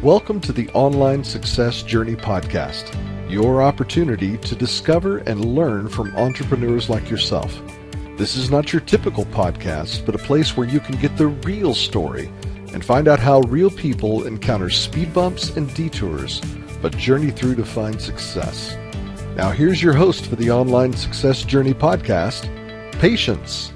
Welcome to the Online Success Journey podcast, your opportunity to discover and learn from entrepreneurs like yourself. This is not your typical podcast, but a place where you can get the real story and find out how real people encounter speed bumps and detours, but journey through to find success. Now here's your host for the Online Success Journey podcast, Patience.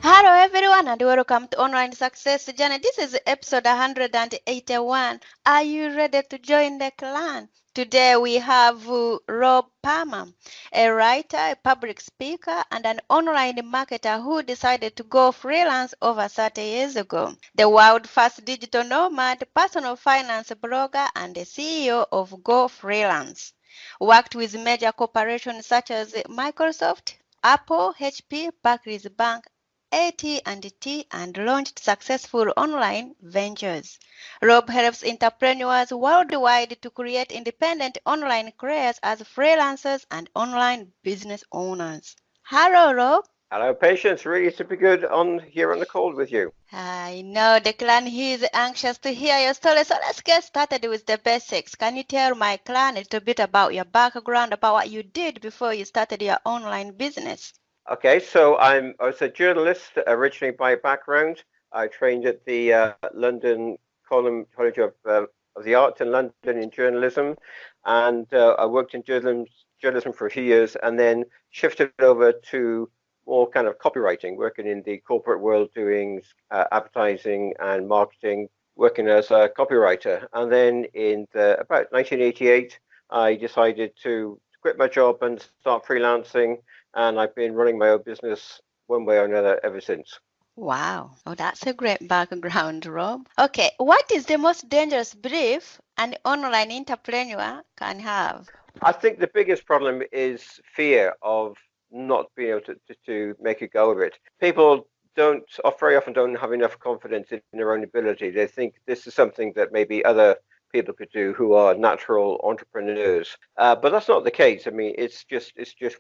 Hello everyone and welcome to Online Success Journey. This is episode 181. Are you ready to join the clan? Today we have Rob Palmer, a writer, a public speaker, and an online marketer who decided to go freelance over 30 years ago. The world's first digital nomad, personal finance blogger, and the CEO of Go Freelance. Worked with major corporations such as Microsoft, Apple, HP, Barclays Bank, AT&T, and launched successful online ventures. Rob helps entrepreneurs worldwide to create independent online careers as freelancers and online business owners. Hello, Rob. Hello, Patience. Really super good on here on the call with you. I know the clan is anxious to hear your story, so let's get started with the basics. Can you tell my clan a little bit about your background, about what you did before you started your online business? Okay, so I was a journalist originally by background. I trained at the London College of the Arts in London in journalism, and I worked in journalism for a few years, and then shifted over to more kind of copywriting, working in the corporate world, doing advertising and marketing, working as a copywriter. And then in about 1988, I decided to quit my job and start freelancing. And I've been running my own business one way or another ever since. Wow. Oh, that's a great background, Rob. Okay, what is the most dangerous belief an online entrepreneur can have? I think the biggest problem is fear of not being able to make a go of it. People very often don't have enough confidence in their own ability. They think this is something that maybe other people could do who are natural entrepreneurs, but that's not the case. I mean, it's just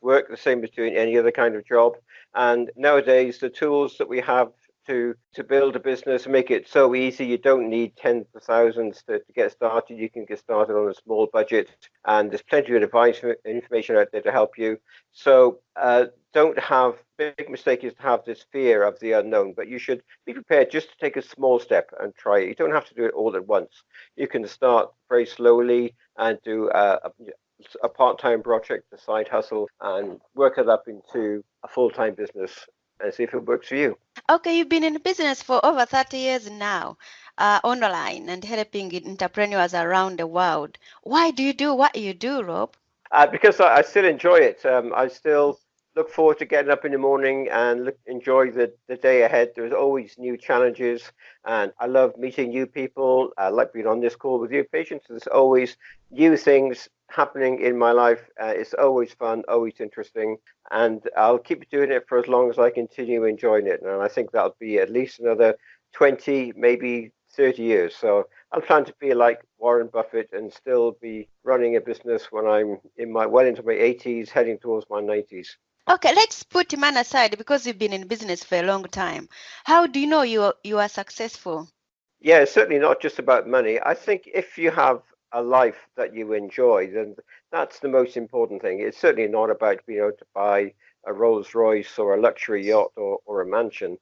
work, the same as doing any other kind of job. And nowadays, the tools that we have to build a business make it so easy. You don't need tens of thousands to get started. You can get started on a small budget, and there's plenty of advice and information out there to help you. So don't have big mistake is to have this fear of the unknown, but you should be prepared just to take a small step and try it. You don't have to do it all at once. You can start very slowly and do a part-time project, a side hustle, and work it up into a full-time business and see if it works for you. Okay, you've been in business for over 30 years now, online and helping entrepreneurs around the world. Why do you do what you do, Rob? Because I still enjoy it. I still look forward to getting up in the morning and enjoy the day ahead. There's always new challenges, and I love meeting new people. I like being on this call with you, Patience. There's always new things happening in my life. It's always fun, always interesting, and I'll keep doing it for as long as I continue enjoying it. And I think that'll be at least another 20, maybe 30 years. So I'm trying to be like Warren Buffett and still be running a business when I'm well into my 80s, heading towards my 90s. Okay, let's put man aside because you've been in business for a long time. How do you know you are successful? Yeah, it's certainly not just about money. I think if you have a life that you enjoy, then that's the most important thing. It's certainly not about being able to buy a Rolls Royce or a luxury yacht or a mansion.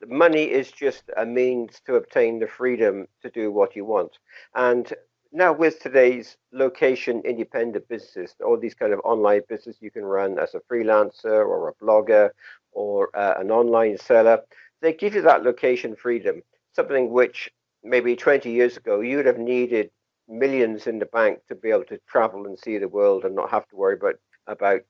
Money is just a means to obtain the freedom to do what you want. And now with today's location independent businesses, all these kind of online business you can run as a freelancer or a blogger or an online seller, they give you that location freedom, something which maybe 20 years ago you would have needed millions in the bank to be able to travel and see the world and not have to worry about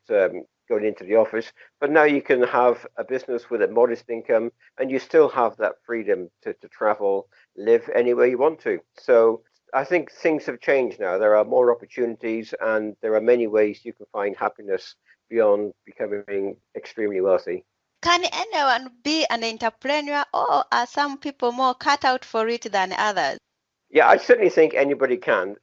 going into the office. But now you can have a business with a modest income and you still have that freedom to travel, live anywhere you want to. So I think things have changed now. There are more opportunities and there are many ways you can find happiness beyond becoming extremely wealthy. Can anyone be an entrepreneur, or are some people more cut out for it than others? Yeah, I certainly think anybody can.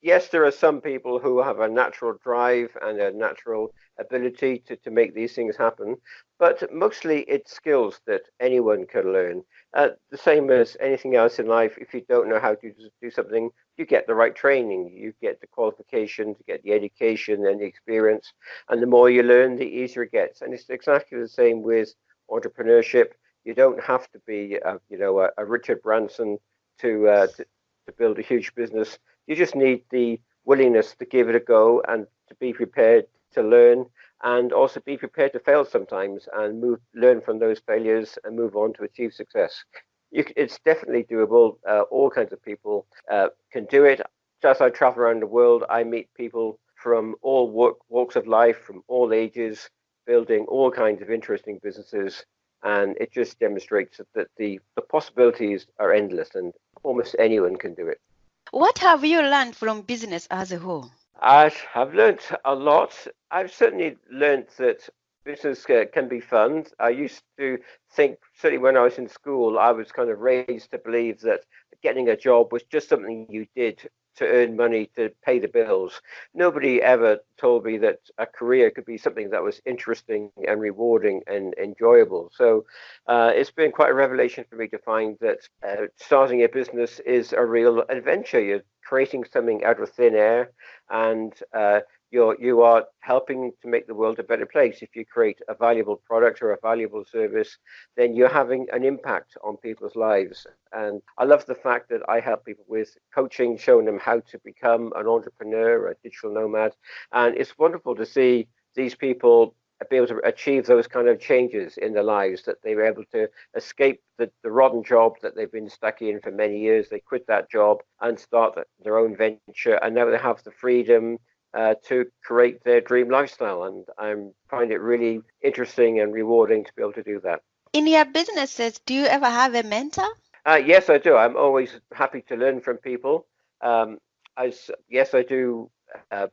Yes, there are some people who have a natural drive and a natural ability to make these things happen, but mostly it's skills that anyone can learn. The same as anything else in life, if you don't know how to do something, you get the right training, you get the qualification, to get the education and the experience, and the more you learn, the easier it gets. And it's exactly the same with entrepreneurship. You don't have to be, a Richard Branson to build a huge business. You just need the willingness to give it a go and to be prepared to learn and also be prepared to fail sometimes and learn from those failures and move on to achieve success. It's definitely doable. All kinds of people can do it. As I travel around the world, I meet people from all walks of life, from all ages, building all kinds of interesting businesses. And it just demonstrates that the possibilities are endless and almost anyone can do it. What have you learned from business as a whole? I have learned a lot. I've certainly learned that business can be fun. I used to think, certainly when I was in school, I was kind of raised to believe that getting a job was just something you did to earn money to pay the bills. Nobody ever told me that a career could be something that was interesting and rewarding and enjoyable. So it's been quite a revelation for me to find that starting a business is a real adventure. You're creating something out of thin air, and you are helping to make the world a better place. If you create a valuable product or a valuable service, then you're having an impact on people's lives. And I love the fact that I help people with coaching, showing them how to become an entrepreneur, a digital nomad. And it's wonderful to see these people be able to achieve those kind of changes in their lives, that they were able to escape the rotten job that they've been stuck in for many years. They quit that job and start their own venture, and now they have the freedom to create their dream lifestyle. And I find it really interesting and rewarding to be able to do that. In your businesses, do you ever have a mentor? Yes, I do. I'm always happy to learn from people. Um, yes, I do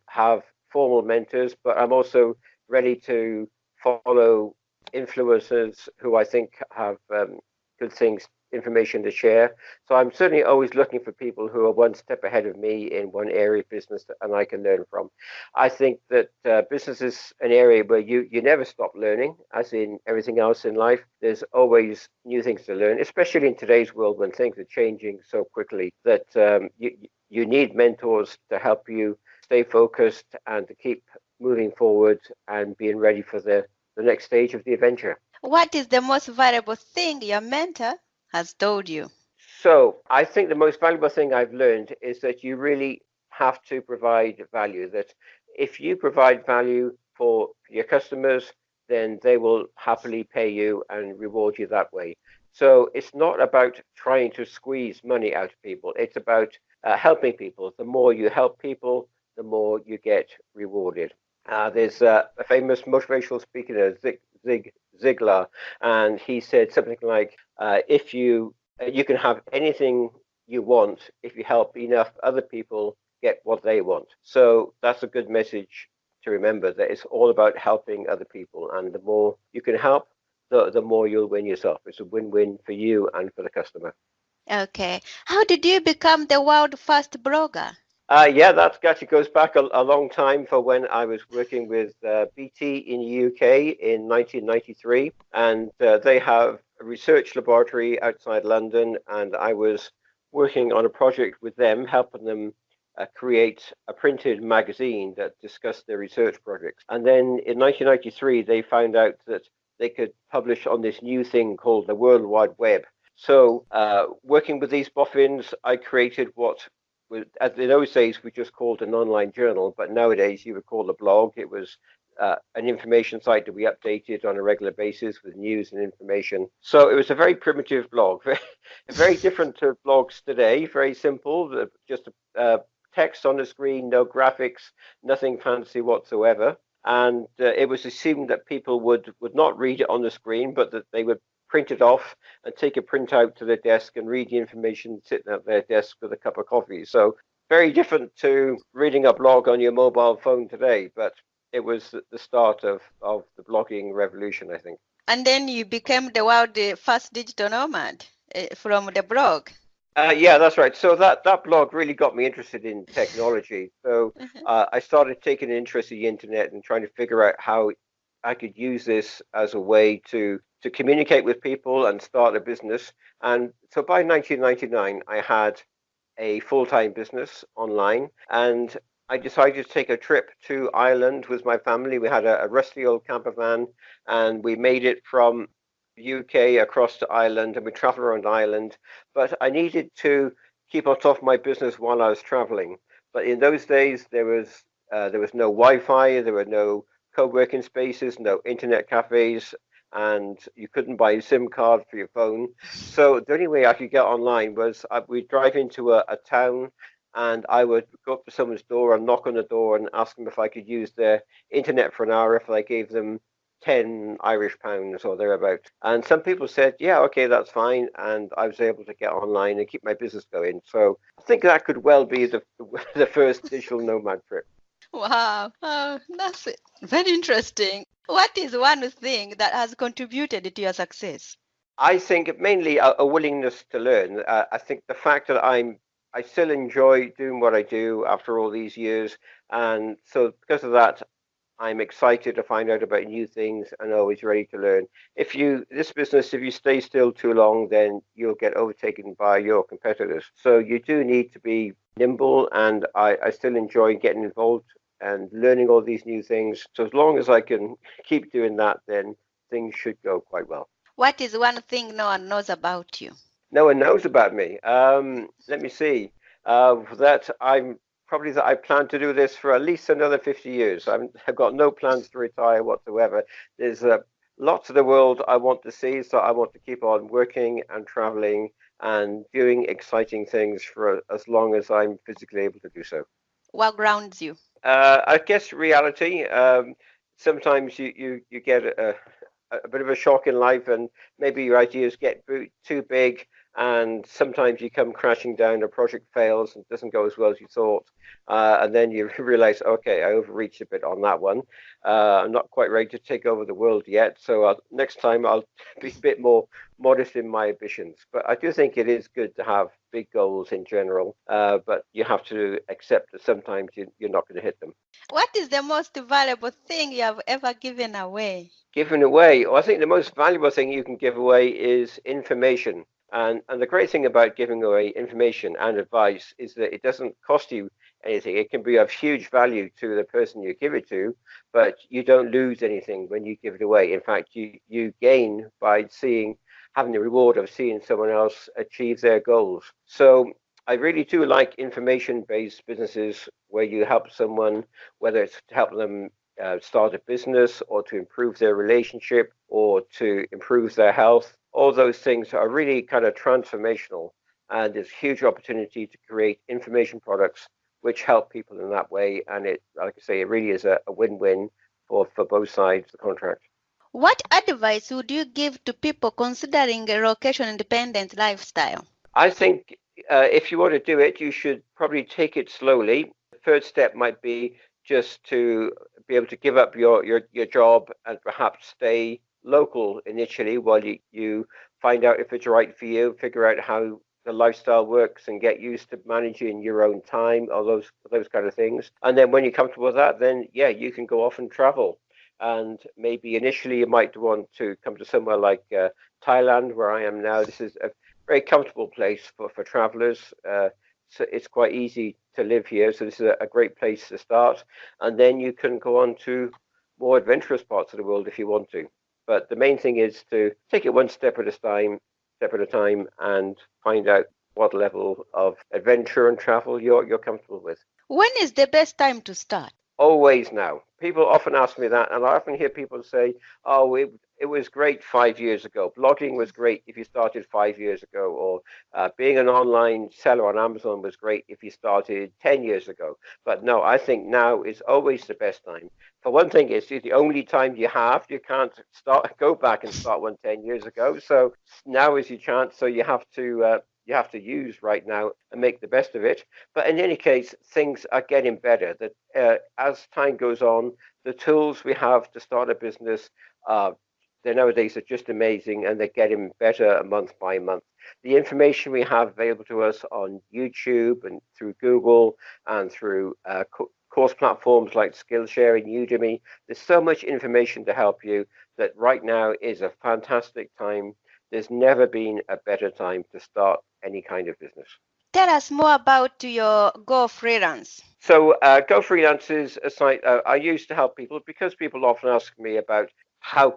have formal mentors, but I'm also ready to follow influencers who I think have good things, information to share. So I'm certainly always looking for people who are one step ahead of me in one area of business and I can learn from. I think that business is an area where you never stop learning, as in everything else in life. There's always new things to learn, especially in today's world when things are changing so quickly that you need mentors to help you stay focused and to keep moving forward and being ready for the next stage of the adventure. What is the most valuable thing your mentor has told you? So I think the most valuable thing I've learned is that you really have to provide value. That if you provide value for your customers, then they will happily pay you and reward you that way. So it's not about trying to squeeze money out of people. It's about helping people. The more you help people, the more you get rewarded. There's a famous motivational speaker, Zig Ziglar, and he said something like, "If you can have anything you want if you help enough other people get what they want." So that's a good message to remember, that it's all about helping other people, and the more you can help, the more you'll win yourself. It's a win-win for you and for the customer. Okay. How did you become the world first blogger? Yeah, that actually goes back a long time, for when I was working with BT in the UK in 1993. And they have a research laboratory outside London. And I was working on a project with them, helping them create a printed magazine that discussed their research projects. And then in 1993, they found out that they could publish on this new thing called the World Wide Web. So working with these boffins, I created what in those days we just called an online journal, but nowadays you would call a blog. It was an information site that we updated on a regular basis with news and information. So it was a very primitive blog, very different to blogs today, very simple, just text on the screen, no graphics, nothing fancy whatsoever. And it was assumed that people would not read it on the screen, but that they would print it off and take a printout to their desk and read the information sitting at their desk with a cup of coffee. So very different to reading a blog on your mobile phone today, but it was the start of the blogging revolution, I think. And then you became the world first digital nomad from the blog. Yeah, that's right. So that blog really got me interested in technology. So I started taking an interest in the internet and trying to figure out how I could use this as a way to communicate with people and start a business. And so by 1999, I had a full-time business online, and I decided to take a trip to Ireland with my family. We had a rusty old camper van, and we made it from UK across to Ireland, and we traveled around Ireland. But I needed to keep on top of my business while I was traveling. But in those days, there was no Wi-Fi, there were no co-working spaces, no internet cafes, and you couldn't buy a SIM card for your phone. So the only way I could get online was we'd drive into a town, and I would go up to someone's door and knock on the door and ask them if I could use their internet for an hour if I gave them 10 Irish pounds or thereabout. And some people said, yeah, okay, that's fine. And I was able to get online and keep my business going. So I think that could well be the first digital nomad trip. Wow, that's very interesting. What is one thing that has contributed to your success? I think mainly a willingness to learn. I think the fact that I still enjoy doing what I do after all these years, and so because of that, I'm excited to find out about new things and always ready to learn. This business, if you stay still too long, then you'll get overtaken by your competitors. So you do need to be nimble, and I still enjoy getting involved and learning all these new things. So as long as I can keep doing that, then things should go quite well. What is one thing no one knows about you? No one knows about me. Let me see. That I'm probably that I plan to do this for at least another 50 years. I've got no plans to retire whatsoever. There's lots of the world I want to see, so I want to keep on working and traveling and doing exciting things for as long as I'm physically able to do so. What grounds you? I guess reality. Sometimes you get a bit of a shock in life, and maybe your ideas get too big, and sometimes you come crashing down. A project fails and doesn't go as well as you thought, and then you realize, okay, I overreached a bit on that one. I'm not quite ready to take over the world yet, so next time I'll be a bit more modest in my ambitions. But I do think it is good to have big goals in general, but you have to accept that sometimes you're not going to hit them. What is the most valuable thing you have ever given away? Given away, well, I think the most valuable thing you can give away is information. And the great thing about giving away information and advice is that it doesn't cost you anything. It can be of huge value to the person you give it to, but you don't lose anything when you give it away. In fact, you gain by having the reward of seeing someone else achieve their goals. So I really do like information-based businesses where you help someone, whether it's to help them start a business or to improve their relationship or to improve their health. All those things are really kind of transformational, and there's huge opportunity to create information products which help people in that way. And it, like I say, it really is a win-win for both sides of the contract. What advice would you give to people considering a location-independent lifestyle? I think if you want to do it, you should probably take it slowly. The first step might be just to be able to give up your job and perhaps stay local initially while you find out if it's right for you, figure out how the lifestyle works and get used to managing your own time, all those kind of things. And then when you're comfortable with that, then yeah, you can go off and travel. And maybe initially you might want to come to somewhere like Thailand, where I am now. This is a very comfortable place for travelers. So it's quite easy to live here. So this is a great place to start. And then you can go on to more adventurous parts of the world if you want to. But the main thing is to take it one step at a time, and find out what level of adventure and travel you're comfortable with. When is the best time to start? Always now. People often ask me that, and I often hear people say, "Oh, it was great 5 years ago. Blogging was great if you started 5 years ago, or being an online seller on Amazon was great if you started 10 years ago." But no, I think now is always the best time. For one thing, it's the only time you have. You can't go back and start one 10 years ago. So now is your chance. So you have to use right now and make the best of it. But in any case, things are getting better. That as time goes on, the tools we have to start a business, they nowadays are just amazing, and they're getting better month by month. The information we have available to us on YouTube and through Google and through course platforms like Skillshare and Udemy, there's so much information to help you that right now is a fantastic time. There's never been a better time to start any kind of business. Tell us more about your Go Freelance. So Go Freelance is a site I use to help people, because people often ask me about how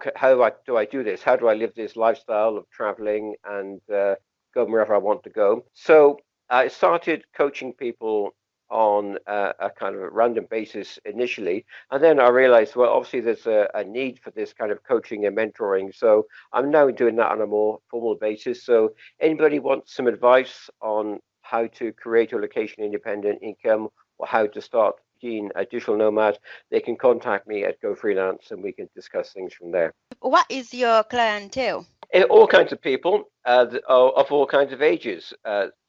do I do this? How do I live this lifestyle of traveling and go wherever I want to go? So I started coaching people on a kind of a random basis initially, and then I realized, well, obviously there's a need for this kind of coaching and mentoring. So I'm now doing that on a more formal basis. So anybody wants some advice on how to create a location independent income or how to start being a digital nomad, they can contact me at Go Freelance and we can discuss things from there. What is your clientele? All kinds of people of all kinds of ages.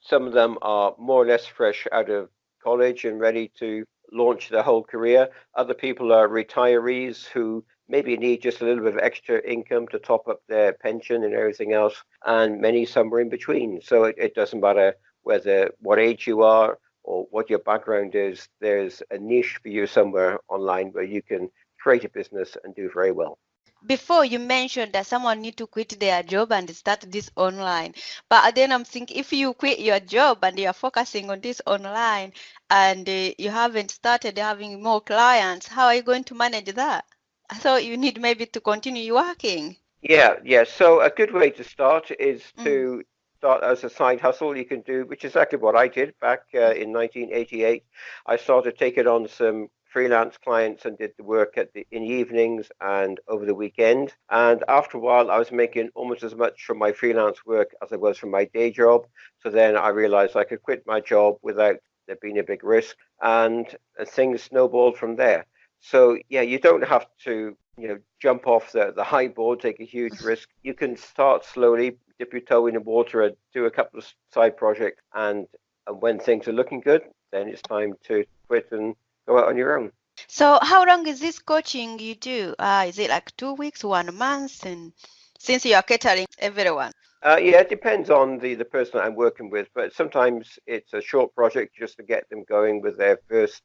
Some of them are more or less fresh out of college and ready to launch their whole career. Other people are retirees who maybe need just a little bit of extra income to top up their pension and everything else, and many somewhere in between. So it doesn't matter what age you are or what your background is, there's a niche for you somewhere online where you can create a business and do very well. Before you mentioned that someone need to quit their job and start this online, but then I'm thinking, if you quit your job and you're focusing on this online and you haven't started having more clients, how are you going to manage that? So you need maybe to continue working. Yeah. So a good way to start is to start as a side hustle. You can do, which is exactly what I did back in 1988. I started taking on some freelance clients and did the work in the evenings and over the weekend. And after a while, I was making almost as much from my freelance work as I was from my day job. So then I realized I could quit my job without there being a big risk, and things snowballed from there. So yeah, you don't have to jump off the high board, take a huge risk. You can start slowly, dip your toe in the water and do a couple of side projects. And when things are looking good, then it's time to quit and go out on your own. So how long is this coaching you do? Is it like 2 weeks, 1 month? And since you are catering everyone? Yeah, it depends on the person that I'm working with, but sometimes it's a short project just to get them going with their first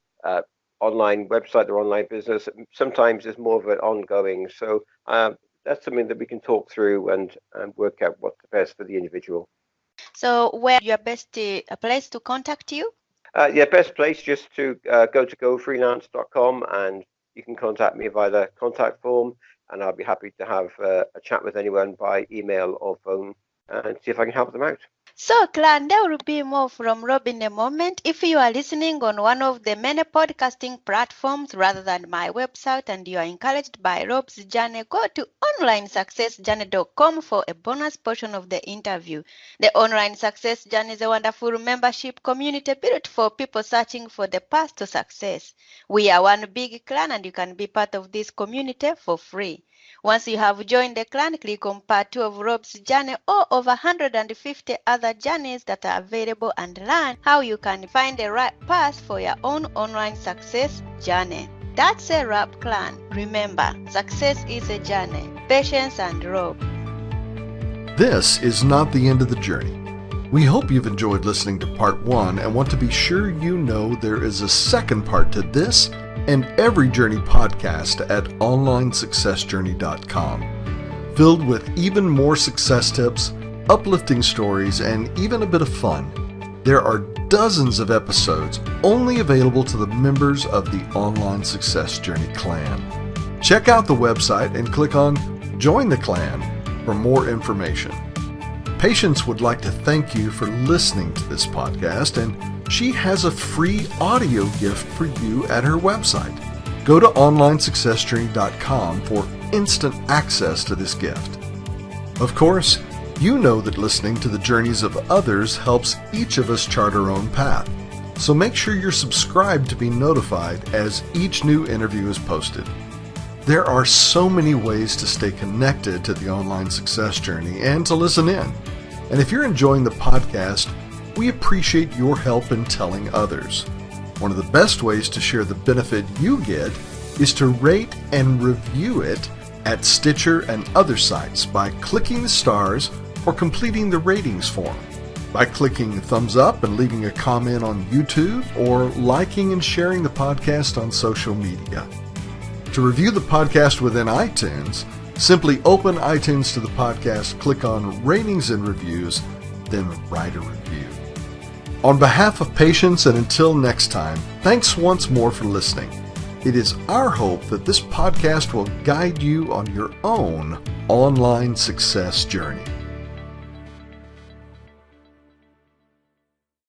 online website or online business. Sometimes it's more of an ongoing. So that's something that we can talk through and work out what's the best for the individual. So where your best place to contact you? Yeah, best place just to go to gofreelance.com, and you can contact me via the contact form, and I'll be happy to have a chat with anyone by email or phone and see if I can help them out. So, Clan, there will be more from Rob in a moment. If you are listening on one of the many podcasting platforms rather than my website and you are encouraged by Rob's journey, go to onlinesuccessjourney.com for a bonus portion of the interview. The Online Success Journey is a wonderful membership community built for people searching for the path to success. We are one big clan and you can be part of this community for free. Once you have joined the clan, click on part 2 of Rob's journey or over 150 other journeys that are available and learn how you can find the right path for your own online success journey. That's a wrap, clan. Remember, success is a journey. Patience and Rob. This is not the end of the journey. We hope you've enjoyed listening to part 1 and want to be sure you know there is a second part to this and every journey podcast at onlinesuccessjourney.com, filled with even more success tips, uplifting stories, and even a bit of fun. There are dozens of episodes only available to the members of the Online Success Journey clan. Check out the website and click on Join the Clan for more information. Patience would like to thank you for listening to this podcast, and she has a free audio gift for you at her website. Go to onlinesuccessjourney.com for instant access to this gift. Of course, you know that listening to the journeys of others helps each of us chart our own path. So make sure you're subscribed to be notified as each new interview is posted. There are so many ways to stay connected to the Online Success Journey and to listen in. And if you're enjoying the podcast, we appreciate your help in telling others. One of the best ways to share the benefit you get is to rate and review it at Stitcher and other sites by clicking the stars or completing the ratings form by clicking thumbs up and leaving a comment on YouTube, or liking and sharing the podcast on social media. To review the podcast within iTunes, simply open iTunes to the podcast, click on Ratings and Reviews, then write a review. On behalf of Patience, and until next time, thanks once more for listening. It is our hope that this podcast will guide you on your own online success journey.